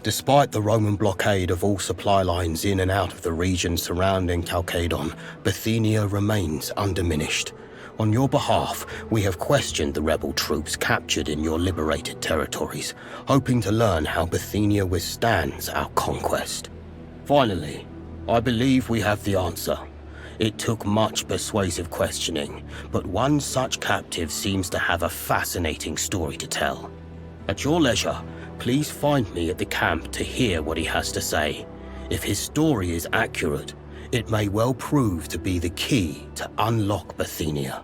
Despite the Roman blockade of all supply lines in and out of the region surrounding Chalcedon, Bithynia remains undiminished. On your behalf, we have questioned the rebel troops captured in your liberated territories, hoping to learn how Bithynia withstands our conquest. Finally, I believe we have the answer. It took much persuasive questioning, but one such captive seems to have a fascinating story to tell. At your leisure, please find me at the camp to hear what he has to say. If his story is accurate, it may well prove to be the key to unlock Bithynia.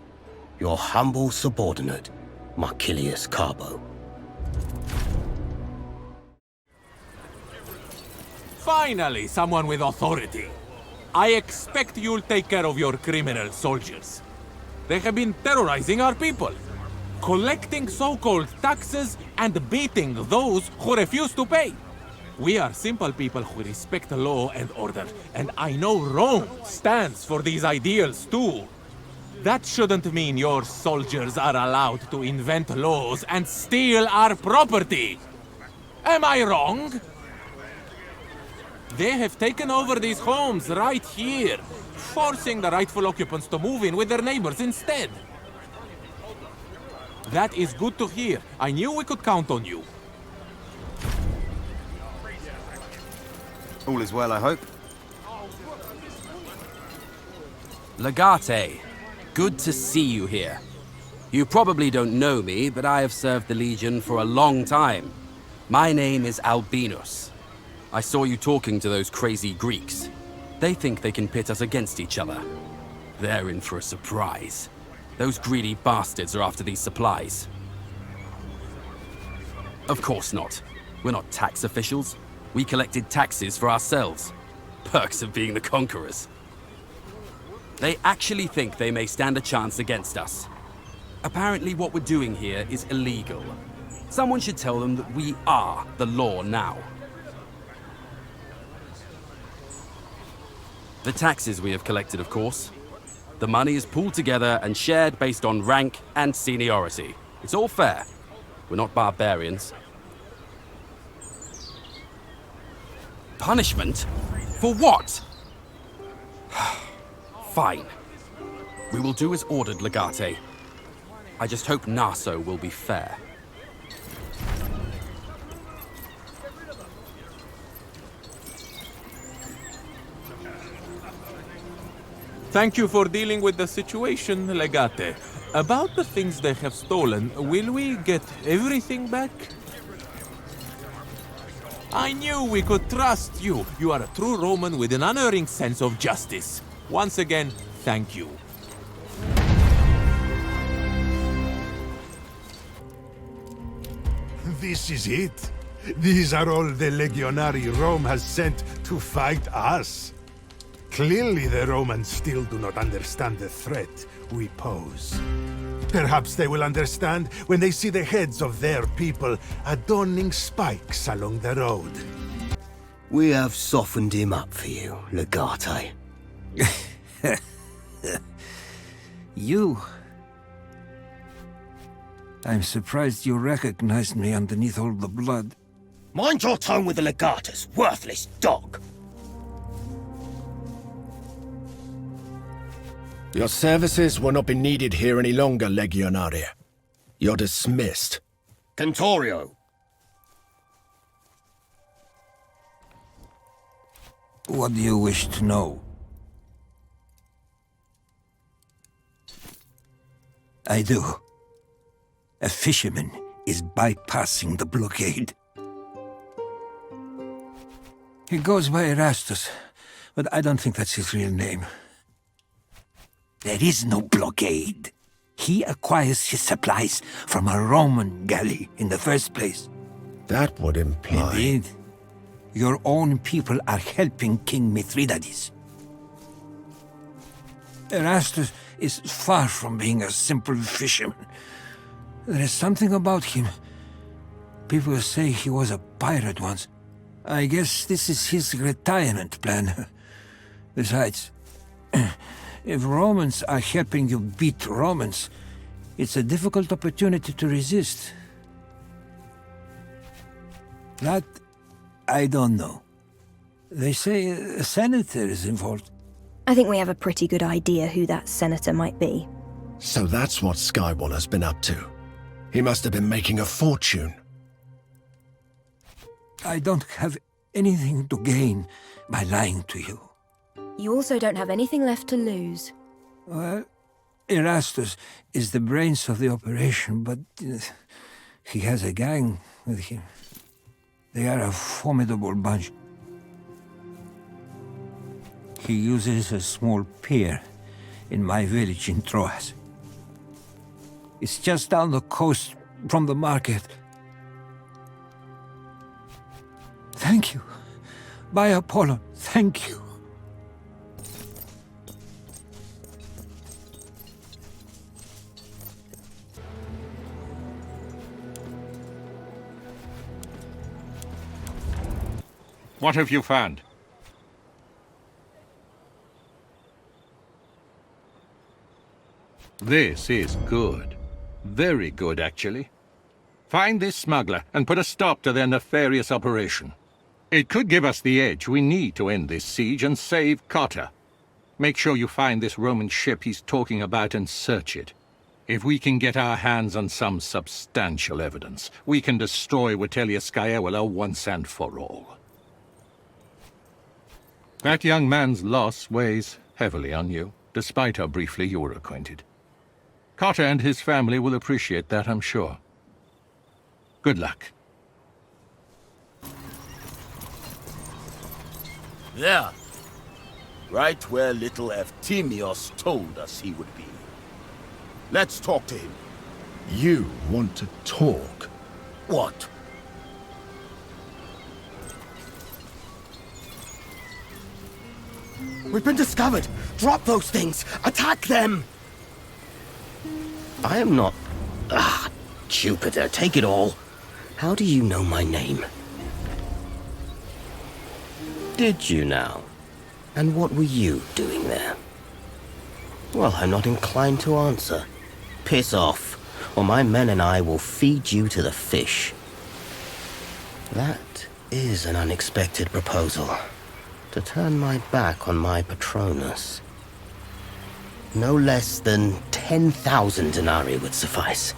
Your humble subordinate, Marcilius Carbo. Finally, someone with authority. I expect you'll take care of your criminal soldiers. They have been terrorizing our people, collecting so-called taxes and beating those who refuse to pay. We are simple people who respect law and order, and I know Rome stands for these ideals too. That shouldn't mean your soldiers are allowed to invent laws and steal our property. Am I wrong? They have taken over these homes right here, forcing the rightful occupants to move in with their neighbors instead. That is good to hear. I knew we could count on you. All is well, I hope. Legate, good to see you here. You probably don't know me, but I have served the Legion for a long time. My name is Albinus. I saw you talking to those crazy Greeks. They think they can pit us against each other. They're in for a surprise. Those greedy bastards are after these supplies. Of course not. We're not tax officials. We collected taxes for ourselves. Perks of being the conquerors. They actually think they may stand a chance against us. Apparently what we're doing here is illegal. Someone should tell them that we are the law now. The taxes we have collected, of course. The money is pooled together and shared based on rank and seniority. It's all fair. We're not barbarians. Punishment? For what? Fine. We will do as ordered, Legate. I just hope Naso will be fair. Thank you for dealing with the situation, Legate. About the things they have stolen, will we get everything back? I knew we could trust you. You are a true Roman with an unerring sense of justice. Once again, thank you. This is it? These are all the legionary Rome has sent to fight us? Clearly the Romans still do not understand the threat we pose. Perhaps they will understand when they see the heads of their people adorning spikes along the road. We have softened him up for you, Legate. You? I'm surprised you recognized me underneath all the blood. Mind your tone with the Legatus, worthless dog! Your services will not be needed here any longer, Legionary. You're dismissed. Contorio! What do you wish to know? I do. A fisherman is bypassing the blockade. He goes by Erastus, but I don't think that's his real name. There is no blockade. He acquires his supplies from a Roman galley in the first place. That would imply... Indeed. Your own people are helping King Mithridates. Erastus is far from being a simple fisherman. There is something about him. People say he was a pirate once. I guess this is his retirement plan. Besides, if Romans are helping you beat Romans, it's a difficult opportunity to resist. That I don't know. They say a senator is involved. I think we have a pretty good idea who that senator might be. So that's what Skywaller's been up to. He must have been making a fortune. I don't have anything to gain by lying to you. You also don't have anything left to lose. Well, Erastus is the brains of the operation, but he has a gang with him. They are a formidable bunch. He uses a small pier in my village in Troas. It's just down the coast from the market. Thank you. By Apollo, thank you. What have you found? This is good. Very good, actually. Find this smuggler and put a stop to their nefarious operation. It could give us the edge we need to end this siege and save Cotta. Make sure you find this Roman ship he's talking about and search it. If we can get our hands on some substantial evidence, we can destroy Vitellius Scaevola once and for all. That young man's loss weighs heavily on you, despite how briefly you were acquainted. Cotta and his family will appreciate that, I'm sure. Good luck. There. Right where little Eftimios told us he would be. Let's talk to him. You want to talk? What? We've been discovered! Drop those things! Attack them! I am not... Jupiter, take it all. How do you know my name? Did you now? And what were you doing there? Well, I'm not inclined to answer. Piss off, or my men and I will feed you to the fish. That is an unexpected proposal. To turn my back on my Patronus. No less than 10,000 denarii would suffice.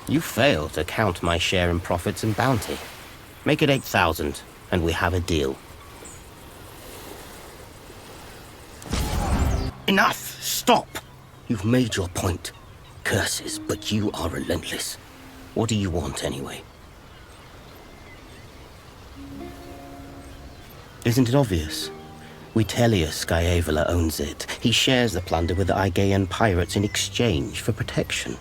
You fail to count my share in profits and bounty. Make it 8,000, and we have a deal. Enough! Stop! You've made your point. Curses, but you are relentless. What do you want, anyway? Isn't it obvious? Vitellius Scaevola owns it. He shares the plunder with the Aegean pirates in exchange for protection.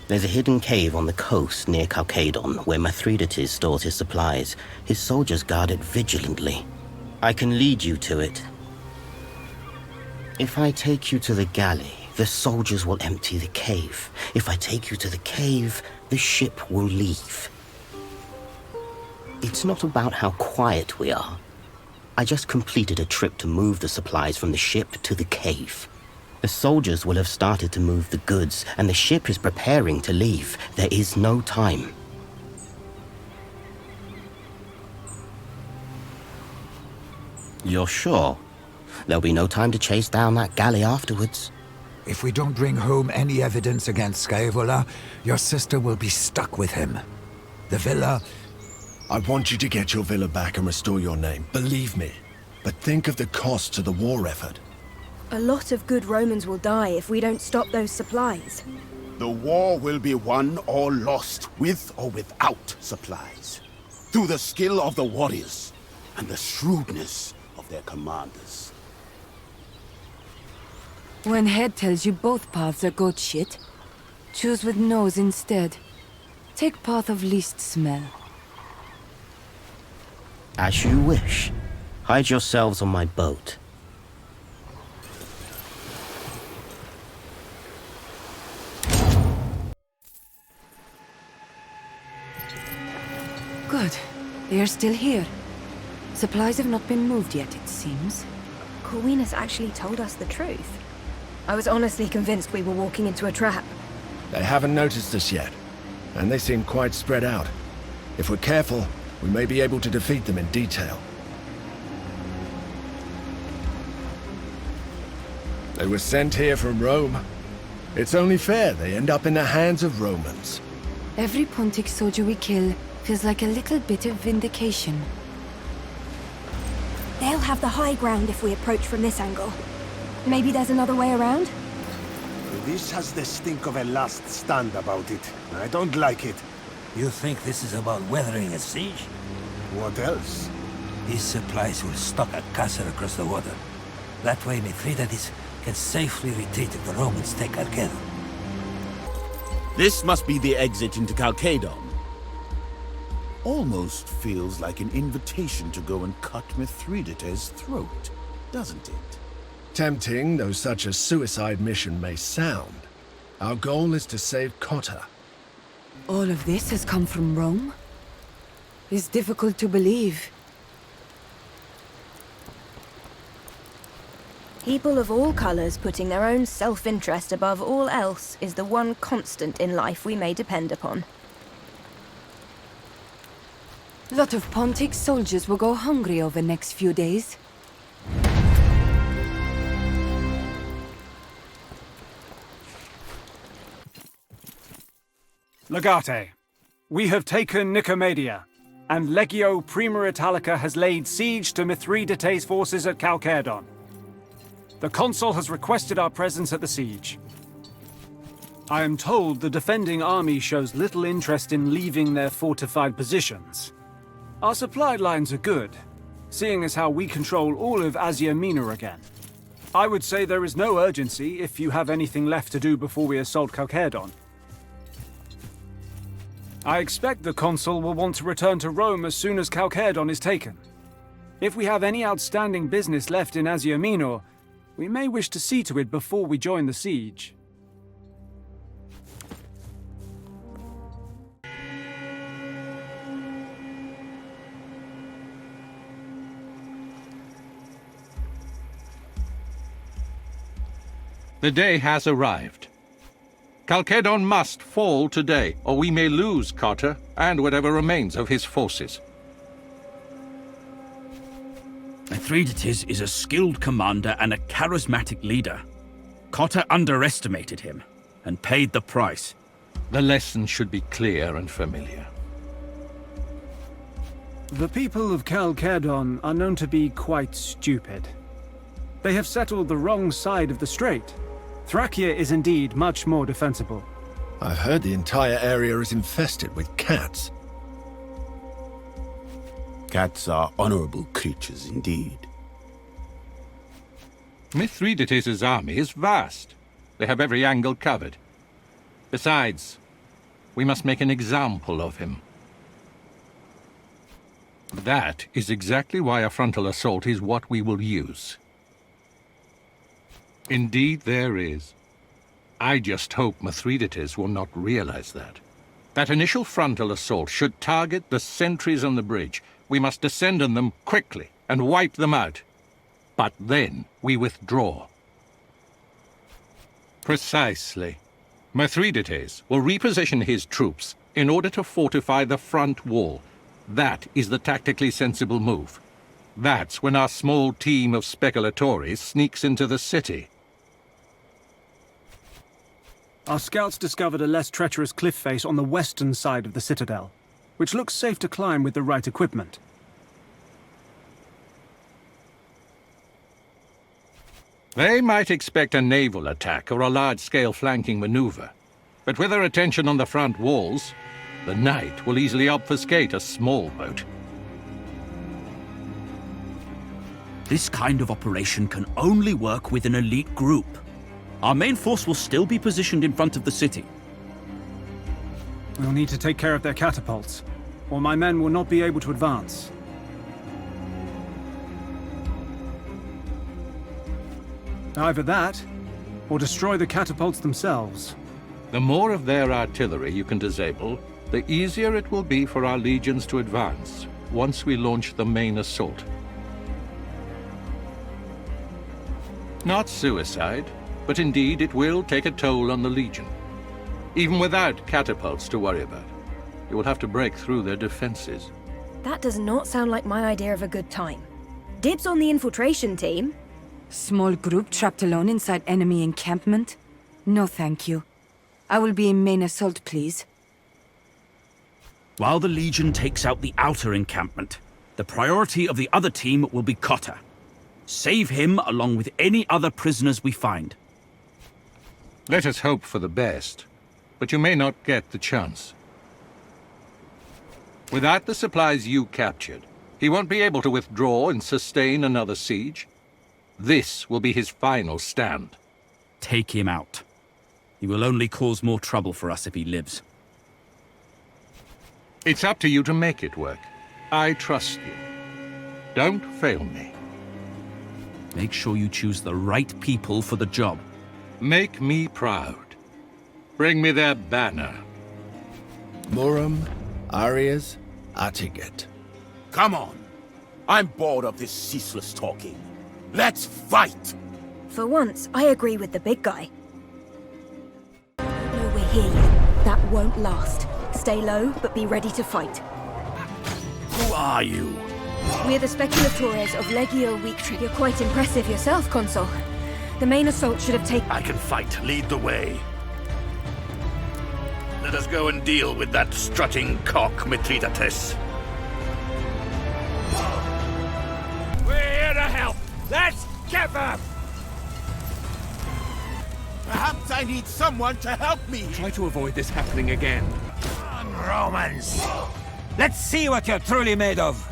There's a hidden cave on the coast near Chalcedon where Mithridates stores his supplies. His soldiers guard it vigilantly. I can lead you to it. If I take you to the galley, the soldiers will empty the cave. If I take you to the cave, the ship will leave. It's not about how quiet we are. I just completed a trip to move the supplies from the ship to the cave. The soldiers will have started to move the goods, and the ship is preparing to leave. There is no time. You're sure? There'll be no time to chase down that galley afterwards. If we don't bring home any evidence against Scaevola, your sister will be stuck with him. The villa... I want you to get your villa back and restore your name, believe me. But think of the cost to the war effort. A lot of good Romans will die if we don't stop those supplies. The war will be won or lost, with or without supplies. Through the skill of the warriors and the shrewdness of their commanders. When head tells you both paths are goat shit, choose with nose instead. Take path of least smell. As you wish. Hide yourselves on my boat. Good. They are still here. Supplies have not been moved yet, it seems. Corwinus actually told us the truth. I was honestly convinced we were walking into a trap. They haven't noticed us yet, and they seem quite spread out. If we're careful, we may be able to defeat them in detail. They were sent here from Rome. It's only fair they end up in the hands of Romans. Every Pontic soldier we kill feels like a little bit of vindication. They'll have the high ground if we approach from this angle. Maybe there's another way around? This has the stink of a last stand about it. I don't like it. You think this is about weathering a siege? What else? These supplies will stock a castle across the water. That way Mithridates can safely retreat if the Romans take Chalcedon. This must be the exit into Chalcedon. Almost feels like an invitation to go and cut Mithridates' throat, doesn't it? Tempting though such a suicide mission may sound, our goal is to save Cotta. All of this has come from Rome? It's difficult to believe. People of all colours putting their own self-interest above all else is the one constant in life we may depend upon. Lot of Pontic soldiers will go hungry over the next few days. Legate, we have taken Nicomedia, and Legio Prima Italica has laid siege to Mithridates' forces at Chalcedon. The consul has requested our presence at the siege. I am told the defending army shows little interest in leaving their fortified positions. Our supply lines are good, seeing as how we control all of Asia Minor again. I would say there is no urgency if you have anything left to do before we assault Chalcedon. I expect the consul will want to return to Rome as soon as Chalcedon is taken. If we have any outstanding business left in Asia Minor, we may wish to see to it before we join the siege. The day has arrived. Chalcedon must fall today, or we may lose Cotta and whatever remains of his forces. Mithridates is a skilled commander and a charismatic leader. Cotta underestimated him and paid the price. The lesson should be clear and familiar. The people of Chalcedon are known to be quite stupid. They have settled the wrong side of the strait. Thracia is indeed much more defensible. I've heard the entire area is infested with cats. Cats are honorable creatures indeed. Mithridates' army is vast. They have every angle covered. Besides, we must make an example of him. That is exactly why a frontal assault is what we will use. Indeed there is. I just hope Mithridates will not realize that. That initial frontal assault should target the sentries on the bridge. We must descend on them quickly and wipe them out. But then we withdraw. Precisely. Mithridates will reposition his troops in order to fortify the front wall. That is the tactically sensible move. That's when our small team of speculatores sneaks into the city. Our scouts discovered a less treacherous cliff face on the western side of the citadel, which looks safe to climb with the right equipment. They might expect a naval attack or a large-scale flanking maneuver, but with their attention on the front walls, the knight will easily obfuscate a small boat. This kind of operation can only work with an elite group. Our main force will still be positioned in front of the city. We'll need to take care of their catapults, or my men will not be able to advance. Either that, or destroy the catapults themselves. The more of their artillery you can disable, the easier it will be for our legions to advance once we launch the main assault. Not suicide, but indeed it will take a toll on the Legion. Even without catapults to worry about, you will have to break through their defenses. That does not sound like my idea of a good time. Dibs on the infiltration team. Small group trapped alone inside enemy encampment? No thank you. I will be in main assault, please. While the Legion takes out the outer encampment, the priority of the other team will be Cotter. Save him along with any other prisoners we find. Let us hope for the best, but you may not get the chance. Without the supplies you captured, he won't be able to withdraw and sustain another siege. This will be his final stand. Take him out. He will only cause more trouble for us if he lives. It's up to you to make it work. I trust you. Don't fail me. Make sure you choose the right people for the job. Make me proud. Bring me their banner. Muram, Arias, Atiget. Come on. I'm bored of this ceaseless talking. Let's fight! For once, I agree with the big guy. No, we're here yet. That won't last. Stay low, but be ready to fight. Who are you? We're the speculatores of Legio Week. You're quite impressive yourself, Consul. The main assault should have taken... I can fight. Lead the way. Let us go and deal with that strutting cock, Mithridates. We're here to help! Let's get them! Perhaps I need someone to help me! Try to avoid this happening again. Come on, Romans! Let's see what you're truly made of!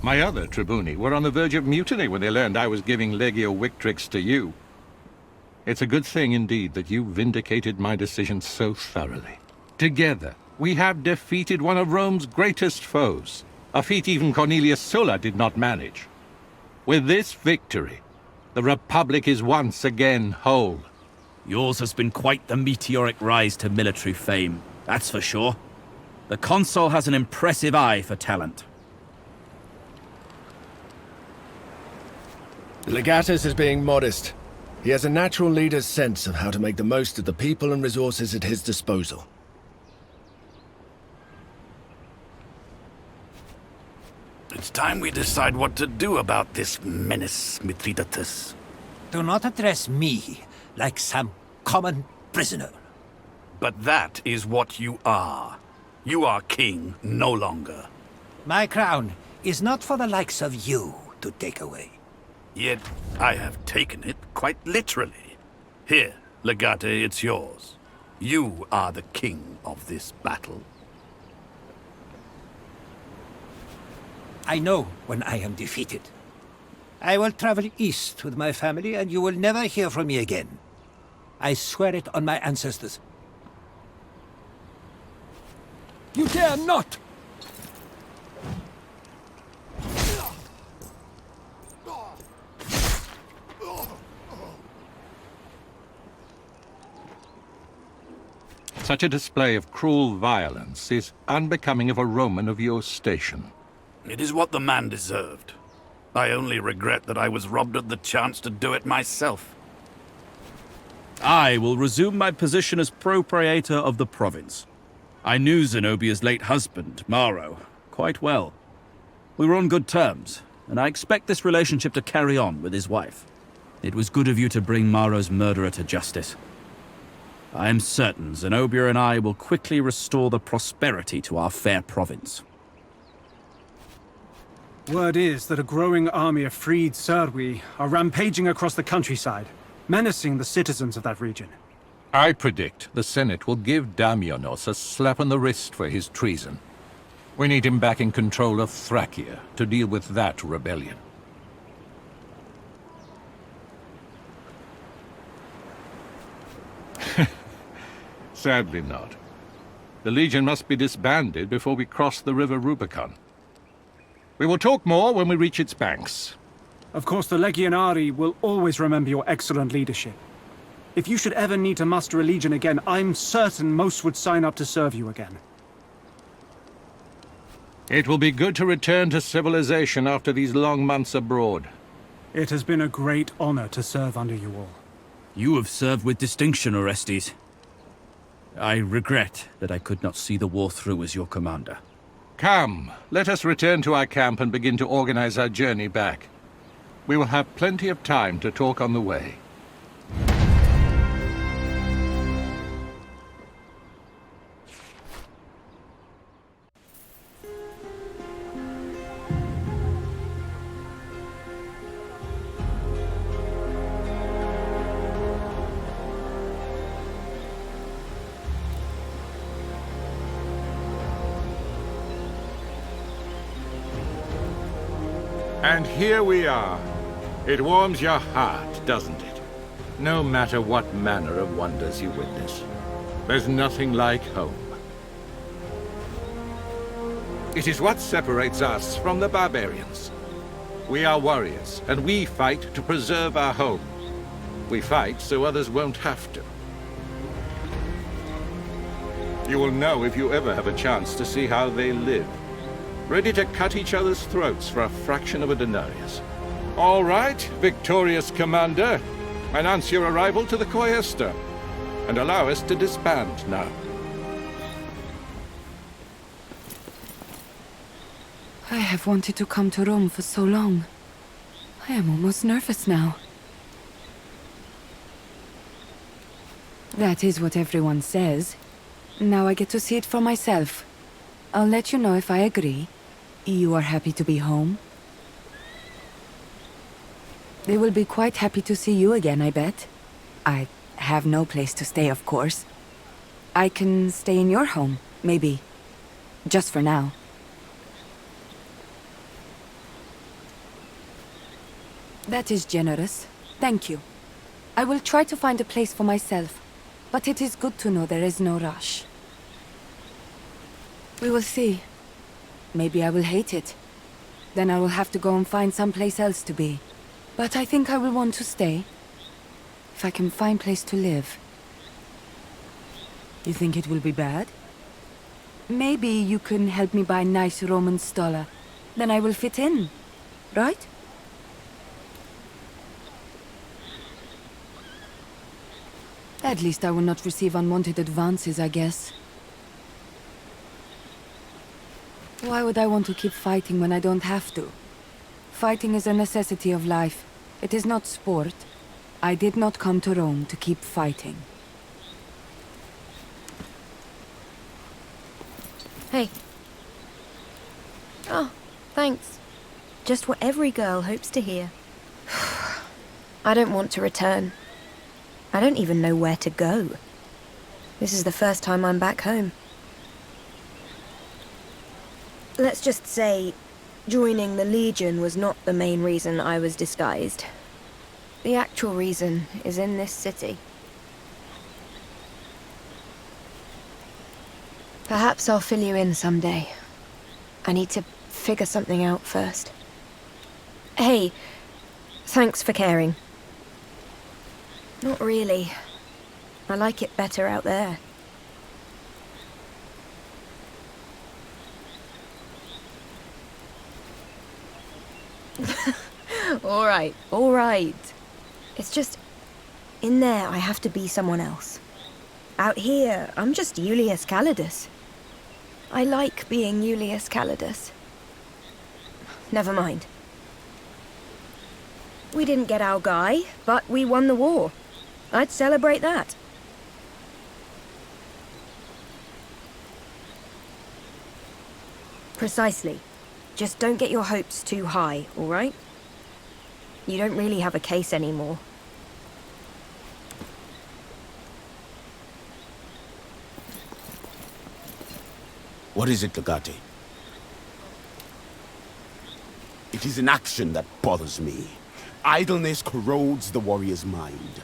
My other tribuni were on the verge of mutiny when they learned I was giving Legio Victrix to you. It's a good thing indeed that you vindicated my decision so thoroughly. Together, we have defeated one of Rome's greatest foes, a feat even Cornelius Sulla did not manage. With this victory, the Republic is once again whole. Yours has been quite the meteoric rise to military fame, that's for sure. The Consul has an impressive eye for talent. The Legatus is being modest. He has a natural leader's sense of how to make the most of the people and resources at his disposal. It's time we decide what to do about this menace, Mithridates. Do not address me like some common prisoner. But that is what you are. You are king no longer. My crown is not for the likes of you to take away. Yet I have taken it quite literally. Here, Legate, it's yours. You are the king of this battle. I know when I am defeated. I will travel east with my family and you will never hear from me again. I swear it on my ancestors. You dare not! Such a display of cruel violence is unbecoming of a Roman of your station. It is what the man deserved. I only regret that I was robbed of the chance to do it myself. I will resume my position as propraetor of the province. I knew Zenobia's late husband, Maro, quite well. We were on good terms, and I expect this relationship to carry on with his wife. It was good of you to bring Maro's murderer to justice. I am certain Zenobia and I will quickly restore the prosperity to our fair province. Word is that a growing army of freed Serwi are rampaging across the countryside, menacing the citizens of that region. I predict the Senate will give Damionos a slap on the wrist for his treason. We need him back in control of Thracia to deal with that rebellion. Sadly not. The Legion must be disbanded before we cross the river Rubicon. We will talk more when we reach its banks. Of course, the Legionari will always remember your excellent leadership. If you should ever need to muster a legion again, I'm certain most would sign up to serve you again. It will be good to return to civilization after these long months abroad. It has been a great honor to serve under you all. You have served with distinction, Orestes. I regret that I could not see the war through as your commander. Come, let us return to our camp and begin to organize our journey back. We will have plenty of time to talk on the way. And here we are. It warms your heart, doesn't it? No matter what manner of wonders you witness, there's nothing like home. It is what separates us from the barbarians. We are warriors, and we fight to preserve our home. We fight so others won't have to. You will know if you ever have a chance to see how they live. Ready to cut each other's throats for a fraction of a denarius. All right, victorious commander. Announce your arrival to the Quaestor, and allow us to disband now. I have wanted to come to Rome for so long. I am almost nervous now. That is what everyone says. Now I get to see it for myself. I'll let you know if I agree. You are happy to be home? They will be quite happy to see you again, I bet. I have no place to stay, of course. I can stay in your home, maybe. Just for now. That is generous. Thank you. I will try to find a place for myself, but it is good to know there is no rush. We will see. Maybe I will hate it. Then I will have to go and find someplace else to be. But I think I will want to stay. If I can find place to live. You think it will be bad? Maybe you can help me buy a nice Roman stola. Then I will fit in. Right? At least I will not receive unwanted advances, I guess. Why would I want to keep fighting when I don't have to? Fighting is a necessity of life. It is not sport. I did not come to Rome to keep fighting. Hey. Oh, thanks. Just what every girl hopes to hear. I don't want to return. I don't even know where to go. This is the first time I'm back home. Let's just say, joining the Legion was not the main reason I was disguised. The actual reason is in this city. Perhaps I'll fill you in someday. I need to figure something out first. Hey, thanks for caring. Not really. I like it better out there. All right. It's just, in there I have to be someone else. Out here, I'm just Julius Calidus. I like being Julius Calidus. Never mind. We didn't get our guy, but we won the war. I'd celebrate that. Precisely. Just don't get your hopes too high, all right? You don't really have a case anymore. What is it, Legate? It is inaction that bothers me. Idleness corrodes the warrior's mind.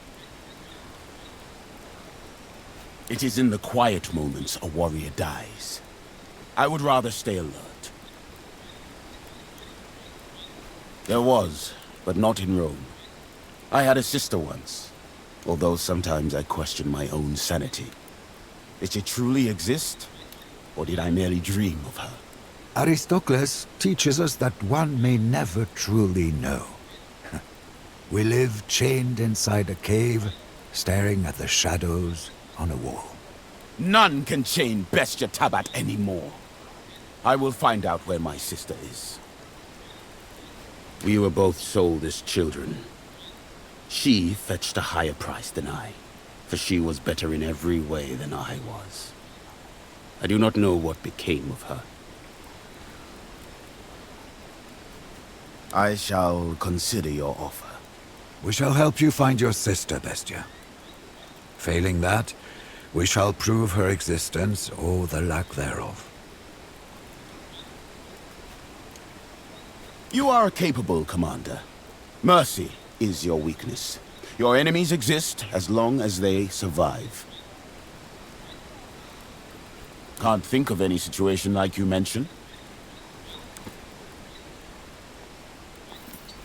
It is in the quiet moments a warrior dies. I would rather stay alert. There was, but not in Rome. I had a sister once, although sometimes I question my own sanity. Did she truly exist, or did I merely dream of her? Aristocles teaches us that one may never truly know. We live chained inside a cave, staring at the shadows on a wall. None can chain Bestia Tabat anymore. I will find out where my sister is. We were both sold as children. She fetched a higher price than I, for she was better in every way than I was. I do not know what became of her. I shall consider your offer. We shall help you find your sister, Bestia. Failing that, we shall prove her existence or the lack thereof. You are a capable commander. Mercy is your weakness. Your enemies exist as long as they survive. Can't think of any situation like you mentioned.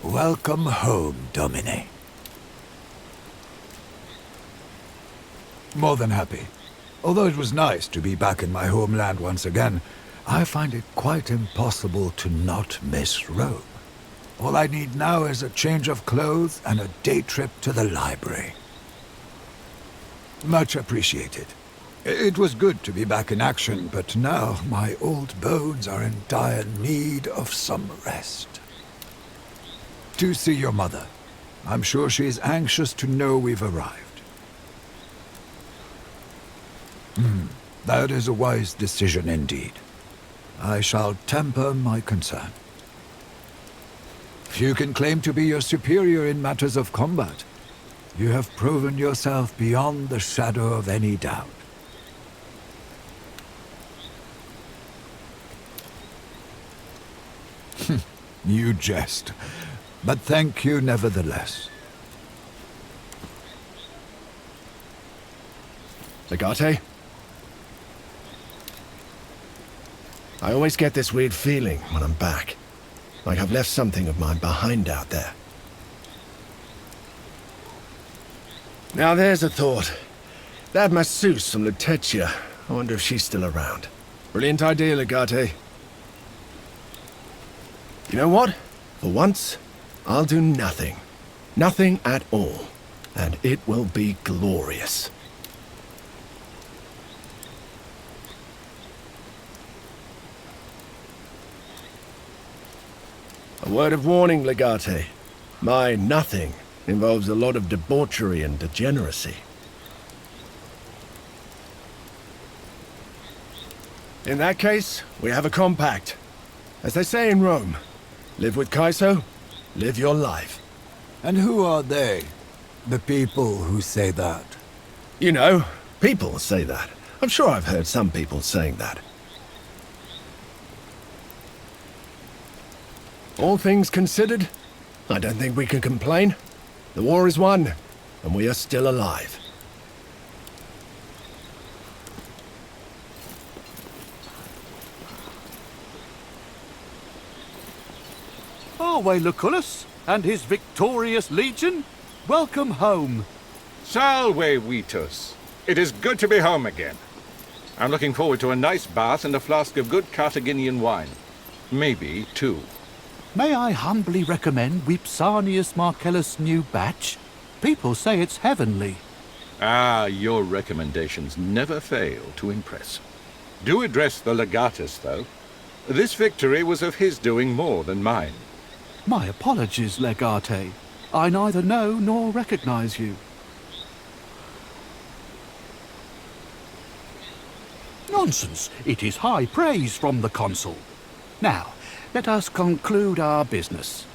Welcome home, Domine. More than happy. Although it was nice to be back in my homeland once again, I find it quite impossible to not miss Rome. All I need now is a change of clothes and a day trip to the library. Much appreciated. It was good to be back in action, but now my old bones are in dire need of some rest. Do see your mother. I'm sure she is anxious to know we've arrived. That is a wise decision indeed. I shall temper my concern. Few can claim to be your superior in matters of combat. You have proven yourself beyond the shadow of any doubt. You jest, but thank you nevertheless. Legate? I always get this weird feeling when I'm back. Like I've left something of mine behind out there. Now there's a thought. That masseuse from Lutetia, I wonder if she's still around. Brilliant idea, Legate. You know what? For once, I'll do nothing. Nothing at all. And it will be glorious. A word of warning, Legate. My nothing involves a lot of debauchery and degeneracy. In that case, we have a compact. As they say in Rome, live with Kaiso, live your life. And who are they? The people who say that? You know, people say that. I'm sure I've heard some people saying that. All things considered, I don't think we can complain. The war is won, and we are still alive. Away, Lucullus, and his victorious legion. Welcome home. Salve, Vitus. It is good to be home again. I'm looking forward to a nice bath and a flask of good Carthaginian wine. Maybe two. May I humbly recommend Vipsanius Marcellus' new batch? People say it's heavenly. Ah, your recommendations never fail to impress. Do address the legatus, though. This victory was of his doing more than mine. My apologies, Legate. I neither know nor recognize you. Nonsense! It is high praise from the consul. Now, let us conclude our business.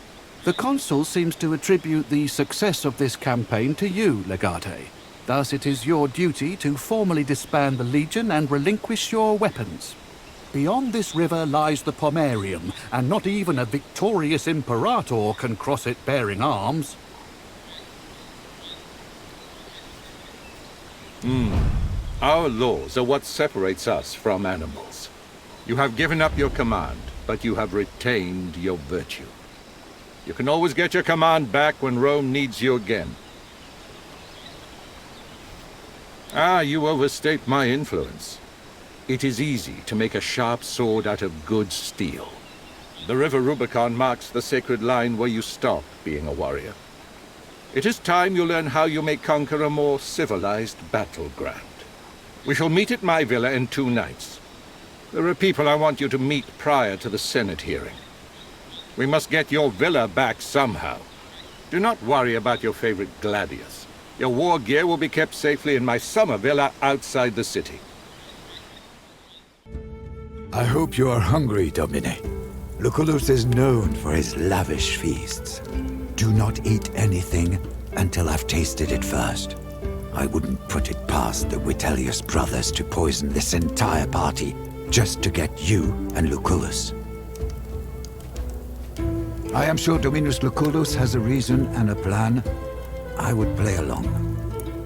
The consul seems to attribute the success of this campaign to you, Legate. Thus it is your duty to formally disband the Legion and relinquish your weapons. Beyond this river lies the Pomerium, and not even a victorious imperator can cross it bearing arms. Our laws are what separates us from animals. You have given up your command, but you have retained your virtue. You can always get your command back when Rome needs you again. Ah, you overstate my influence. it is easy to make a sharp sword out of good steel. The river Rubicon marks the sacred line where you stop being a warrior. It is time you learn how you may conquer a more civilized battleground. We shall meet at my villa in 2 nights. There are people I want you to meet prior to the Senate hearing. We must get your villa back somehow. Do not worry about your favorite gladius. Your war gear will be kept safely in my summer villa outside the city. I hope you are hungry, Domine. Lucullus is known for his lavish feasts. Do not eat anything until I've tasted it first. I wouldn't put it past the Vitellius brothers to poison this entire party just to get you and Lucullus. I am sure Dominus Lucullus has a reason and a plan. I would play along.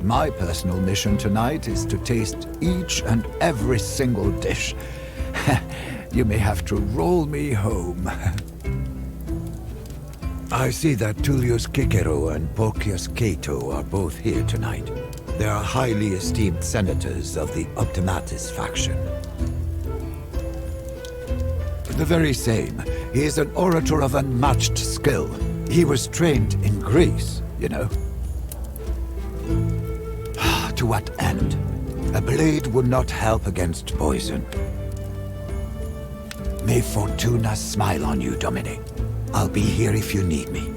My personal mission tonight is to taste each and every single dish. You may have to roll me home. I see that Tullius Cicero and Porcius Cato are both here tonight. They are highly esteemed senators of the Optimatus faction. The very same. He is an orator of unmatched skill. He was trained in Greece, you know. To what end? A blade would not help against poison. May Fortuna smile on you, Domine. I'll be here if you need me.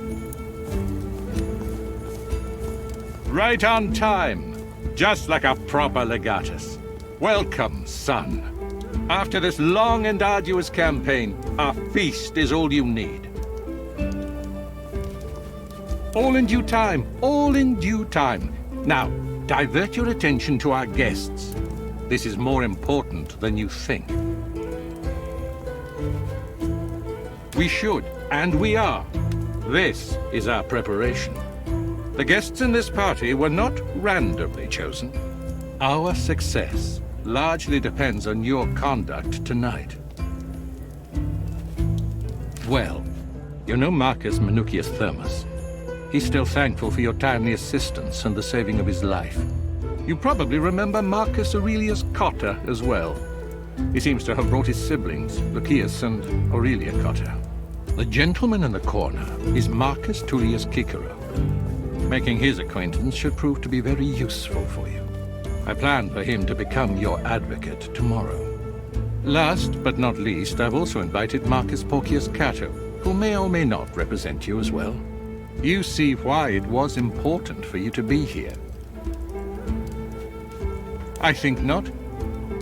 Right on time. Just like a proper legatus. Welcome, son. After this long and arduous campaign, our feast is all you need. All in due time, all in due time. Now, divert your attention to our guests. This is more important than you think. We should, and we are. This is our preparation. The guests in this party were not randomly chosen. Our success largely depends on your conduct tonight. Well, you know Marcus Minucius Thermus. He's still thankful for your timely assistance and the saving of his life. You probably remember Marcus Aurelius Cotta as well. He seems to have brought his siblings, Lucius and Aurelia Cotta. The gentleman in the corner is Marcus Tullius Cicero. Making his acquaintance should prove to be very useful for you. I plan for him to become your advocate tomorrow. Last but not least, I've also invited Marcus Porcius Cato, who may or may not represent you as well. You see why it was important for you to be here. I think not.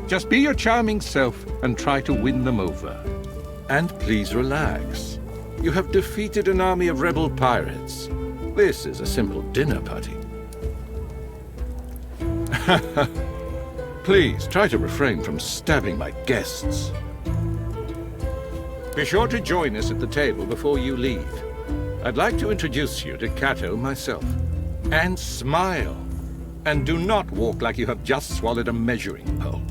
Just be your charming self and try to win them over. And please relax. You have defeated an army of rebel pirates. This is a simple dinner party. Please, try to refrain from stabbing my guests. Be sure to join us at the table before you leave. I'd like to introduce you to Cato myself. And smile. And do not walk like you have just swallowed a measuring pole.